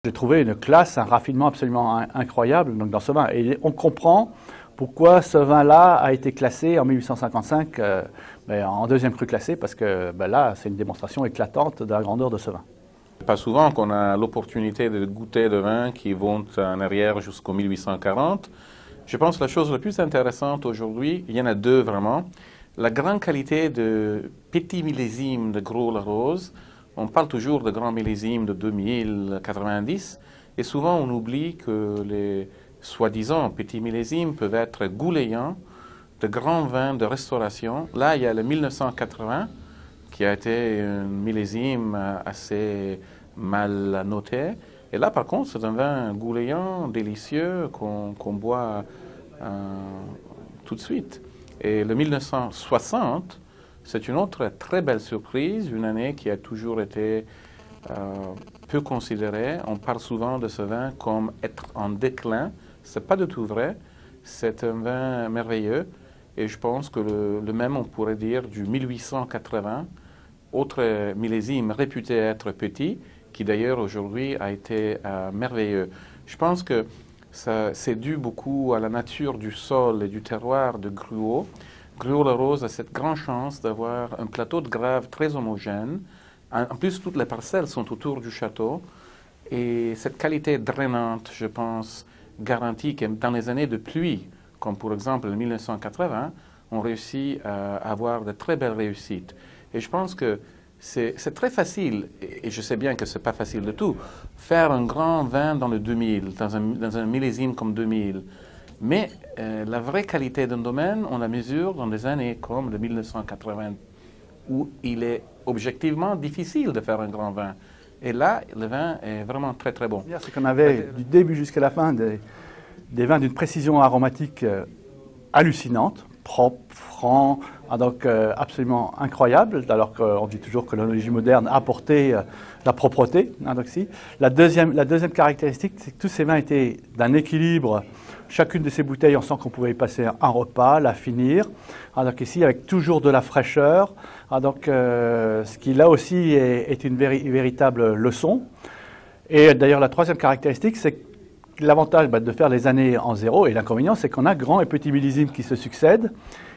J'ai trouvé une classe, un raffinement absolument incroyable donc, dans ce vin. Et on comprend pourquoi ce vin-là a été classé en 1855 en deuxième cru classé, parce que là, c'est une démonstration éclatante de la grandeur de ce vin. Pas souvent qu'on a l'opportunité de goûter de vins qui vont en arrière jusqu'en 1840. Je pense que la chose la plus intéressante aujourd'hui, il y en a deux vraiment. La grande qualité de petits millésimes de Gros-Larose. On parle toujours de grands millésimes de 2090 et souvent on oublie que les soi-disant petits millésimes peuvent être goulayants de grands vins de restauration. Là, il y a le 1980 qui a été un millésime assez mal noté. Et là, par contre, c'est un vin goulayant, délicieux, qu'on boit tout de suite. Et le 1960, c'est une autre très belle surprise, une année qui a toujours été peu considérée. On parle souvent de ce vin comme être en déclin. Ce n'est pas du tout vrai. C'est un vin merveilleux. Et je pense que le même, on pourrait dire, du 1880, autre millésime réputé être petit, qui d'ailleurs aujourd'hui a été merveilleux. Je pense que c'est dû beaucoup à la nature du sol et du terroir de Gruaud. Gruaud-Larose a cette grande chance d'avoir un plateau de graves très homogène. En plus, toutes les parcelles sont autour du château. Et cette qualité drainante, je pense, garantit que dans les années de pluie, comme pour exemple en 1980, on réussit à avoir de très belles réussites. Et je pense que c'est très facile, et je sais bien que ce n'est pas facile du tout, faire un grand vin dans le 2000, dans un millésime comme 2000. Mais la vraie qualité d'un domaine, on la mesure dans des années comme le 1980, où il est objectivement difficile de faire un grand vin. Et là, le vin est vraiment très très bon. C'est qu'on avait du début jusqu'à la fin des vins d'une précision aromatique hallucinante, propre, franc, donc absolument incroyable, alors qu'on dit toujours que l'œnologie moderne a apporté la propreté. Donc, si. La deuxième caractéristique, c'est que tous ces vins étaient d'un équilibre. Chacune de ces bouteilles, on sent qu'on pouvait y passer un repas, la finir. Donc ici, avec toujours de la fraîcheur. Donc, ce qui là aussi est une véritable leçon. Et d'ailleurs, la troisième caractéristique, c'est que l'avantage de faire les années en zéro, et l'inconvénient, c'est qu'on a grands et petits millésimes qui se succèdent.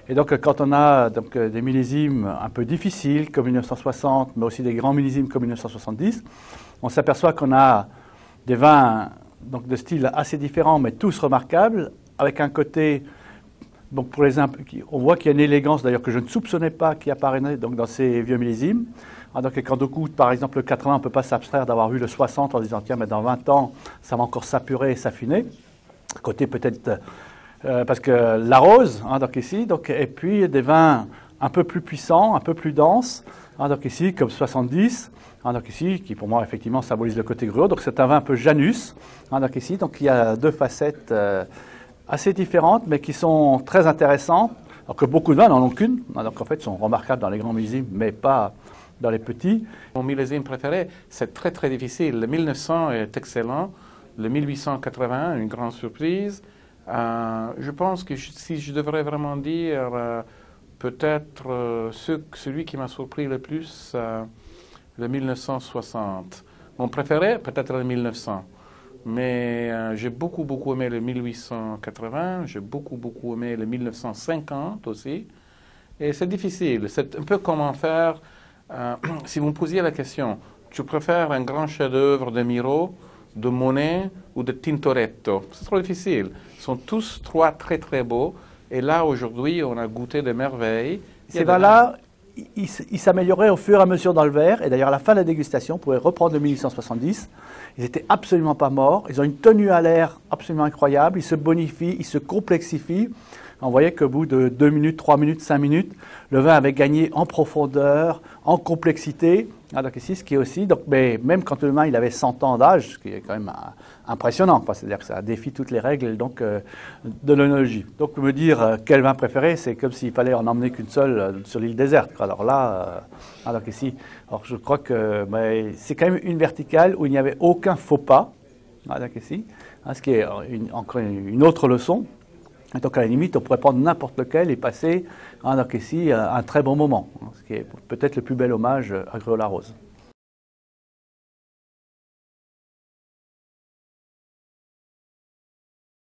Et donc, quand on a des millésimes un peu difficiles, comme 1960, mais aussi des grands millésimes comme 1970, on s'aperçoit qu'on a des vins de style assez différents, mais tous remarquables, avec un côté, donc pour on voit qu'il y a une élégance d'ailleurs que je ne soupçonnais pas qui apparaît dans ces vieux millésimes. Donc quand on goûte par exemple le 80, on ne peut pas s'abstraire d'avoir vu le 60 en disant tiens, mais dans 20 ans, ça va encore s'apurer et s'affiner. Côté peut-être, parce que la rose, donc ici, et puis des vins un peu plus puissants, un peu plus denses, donc ici comme 70. Donc ici, qui pour moi effectivement symbolise le côté gruau. Donc c'est un vin un peu Janus. Donc ici, il y a deux facettes assez différentes, mais qui sont très intéressantes. Alors que beaucoup de vins n'en ont qu'une. Donc en fait, sont remarquables dans les grands millésimes, mais pas dans les petits. Mon millésime préféré, c'est très très difficile. Le 1900 est excellent. Le 1881, une grande surprise. Je pense que si je devrais vraiment dire, peut-être celui qui m'a surpris le plus, le 1960. Mon préféré, peut-être le 1900. Mais j'ai beaucoup aimé le 1880, j'ai beaucoup aimé le 1950 aussi. Et c'est difficile, c'est un peu comment faire, si vous me posiez la question, tu préfères un grand chef-d'œuvre de Miro, de Monet ou de Tintoretto? C'est trop difficile. Ils sont tous trois très très beaux. Et là, aujourd'hui, on a goûté des merveilles. Ces vins-là, ils s'amélioraient au fur et à mesure dans le verre. Et d'ailleurs, à la fin de la dégustation, on pouvait reprendre le 1870. Ils n'étaient absolument pas morts. Ils ont une tenue à l'air absolument incroyable. Ils se bonifient, ils se complexifient. On voyait qu'au bout de 2 minutes, 3 minutes, 5 minutes, le vin avait gagné en profondeur, en complexité. Donc ici, ce qui est aussi, mais même quand le vin il avait 100 ans d'âge, ce qui est quand même impressionnant, c'est-à-dire que ça défie toutes les règles de l'œnologie. Donc me dire quel vin préféré, c'est comme s'il fallait en emmener qu'une seule sur l'île déserte. Alors là, ici, je crois que c'est quand même une verticale où il n'y avait aucun faux pas. Donc ici, ce qui est encore une autre leçon. Et donc à la limite, on pourrait prendre n'importe lequel et passer donc ici un très bon moment, ce qui est peut-être le plus bel hommage à Gruaud-Larose.